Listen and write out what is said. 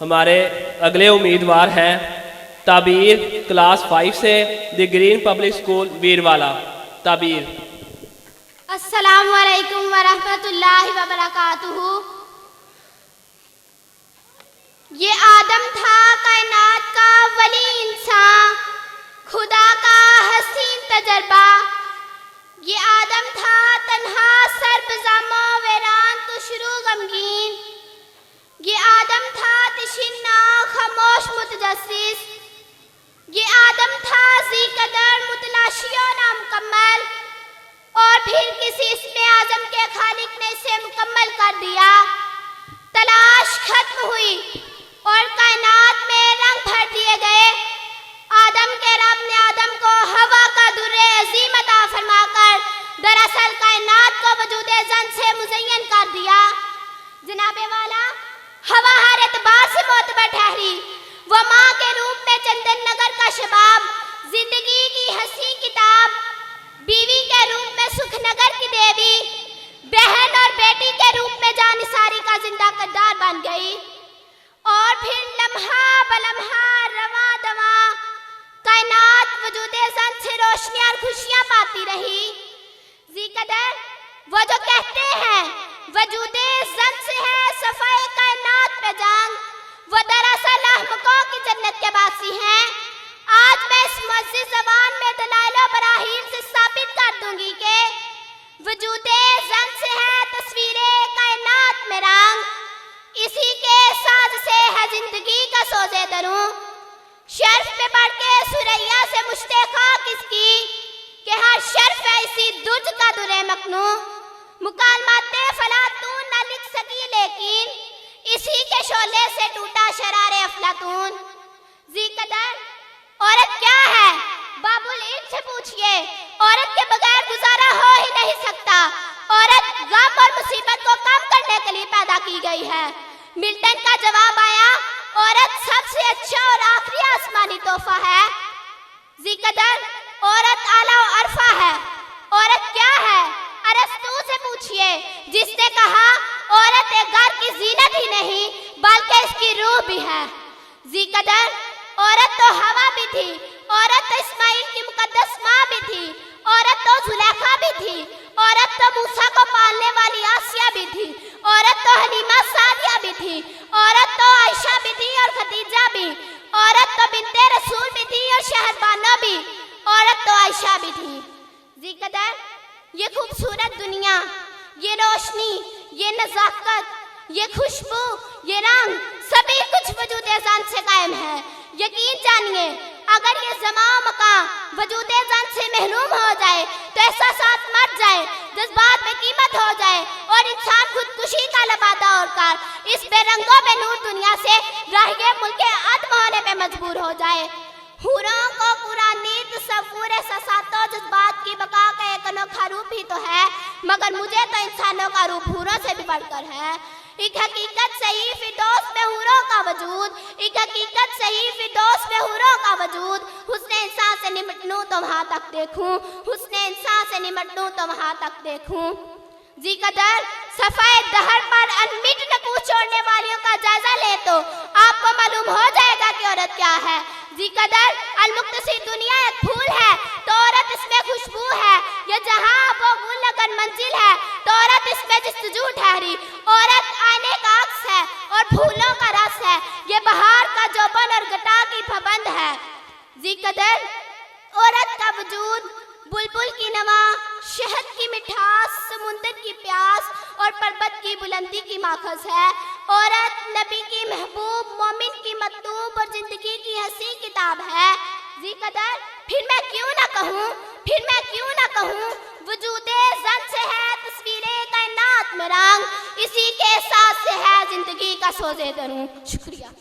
हमारे अगले उम्मीदवार हैं ताबीर क्लास 5 से द ग्रीन पब्लिक स्कूल वीरवाला। ताबीर। अस्सलामु अलैकुम वरहमतुल्लाहि वबरकातुहू। ये आदम था कायनात का वली इंसान, खुदा का हसीन तजर्बा। ये आदम था तन्हा सरबजामो वेरान तो शुरू गमगीन। ये आदम था तिशिन्ना खामोश मुतजस्सिस। ये आदम था जी कदर मुतलाशियो नामुकम्मल, और फिर किसी इसमें आजम के खालिक ने इसे मुकम्मल कर दिया। तलाश खत्म हुई और कायनात में रंग भर दिए गए। आदम के रब ने आदम को हवा का दुर्रे अजीम अता फरमाकर दरअसल कायनात को वजूदे जन से मुज़य्यन कर दिया। जनाबे वाला, हवा हर एतबार से मोतबर ठहरी। वो माँ के रूप में चंदन नगर का शबाब, जिंदगी की हंसी किताब, बीवी के रूप में सुखनगर की देवी, बहन और बेटी के रूप में जानिसारी का जिंदा किरदार बन गई। और फिर लम्हा बलम्हा रवा दवा कायनात वजूदे जन से रोशनी और खुशियां पाती रही। जी कदर, वो जो कहते हैं वजूदे जन से है सफाई कायनात पे जंग, वो दरअसल अहमकों की जन्नत के बासी हैं। आज मैं इस मस्जिद ज़बान में दलाइल बराहीन से साबित कर दूंगी कि वजूदे जन से है तस्वीरे कायनात में रंग, इसी के साज से है जिंदगी का सोजे दरूं। शर्फ पे बढ़ के सुरैया से मुश्ताक़ा किसकी, कि हर शर्फ है इसी दुज का दुरे मखनू। मुकालमाते फलातून न लिख सकी लेकिन इसी के शोले से टूटा शरारे अफलातून। जी कदर, औरत क्या है बाबुल ईद से पूछिए, औरत के बगैर गुजारा हो ही नहीं सकता। औरत गम और मुसीबत को कम करने के लिए पैदा की गई है। मिल्टन का जवाब आया, औरत सबसे अच्छा और आखिरी आसमानी तोहफा है। जी कदर, औरत आला और अरफा है। औरत क्या है अरस्तू से पूछिए, जिसने कहा औरत एक घर की जीनत ही नहीं बल्कि इसकी रूह भी है। जी कदर, औरत तो हवा भी थी, औरत तो इस्माइल की मुकद्दस माँ भी थी, औरत तो जुलेखा भी थी, औरत तो मूसा को पालने वाली आसिया भी थी, औरत तो हलीमा सादिया भी थी, औरत तो आयशा भी थी और खदीजा भी, औरत तो बिन्ते रसूल भी थी और शहरबानो भी, औरत तो आयशा भी थी। जी कदर, ये खूबसूरत दुनिया, ये रोशनी, ये नजाकत, ये खुशबू, ये रंग, सभी कुछ वजूदे जान से कायम है। यकीन जानिए, अगर ये ज़मां मकां वजूदे जान से महरूम हो जाए तो एहसासात मर जाए, जज्बात में कीमत हो जाए और इंसान खुदकुशी का लबादा और कर इस बेरंगो बेनूर दुनिया से राहिए मुल्क अदम होने पे मजबूर हो जाए। हुरों को पुरानी तस्वुर एहसासातों जज्बात की बका का एक अनोखा रूप ही तो है, मगर मुझे तो इंसानों का रूप हुरों से भी बढ़कर है। एक हकीकत सही फिरदौस में हुरों का वजूद, एक हकीकत सही फिरदौस में हुरों का वजूद। हुस्ने इंसान से निमटूं तो वहाँ तक देखूं, हुस्ने इंसान से निमटूं तो वहाँ तक देखूं। जी कदर, सफाए दहर पर अनमिट नकूश छोड़ने वालियों का जायजा ले तो आपको मालूम हो जाएगा कि औरत क्या है। जी कदर, अलमुक्तसी दुनिया एक फूल है तो औरत इसमें खुशबू है। ये जहां वो गुल अगर मंजिल है तो औरत इसमें जस्तजू ठहरी। औरत आईने का अक्स है और फूलों का रस है। ये बहार का जोबन और गटा की पाबंद है। जी कदर, औरत का वजूद बुलबुल की नवा, शहद की मिठास, समुंदर की प्यास और पर्वत की बुलंदी की माखज है। औरत नबी की महबूब, मोमिन की मतलूब और जिंदगी की हंसी किताब है। जी कदर, फिर मैं क्यों ना कहूँ वजूदे जन से है तस्वीरे कायनात में रंग, इसी के साथ से है जिंदगी का सोजे दरूं। शुक्रिया।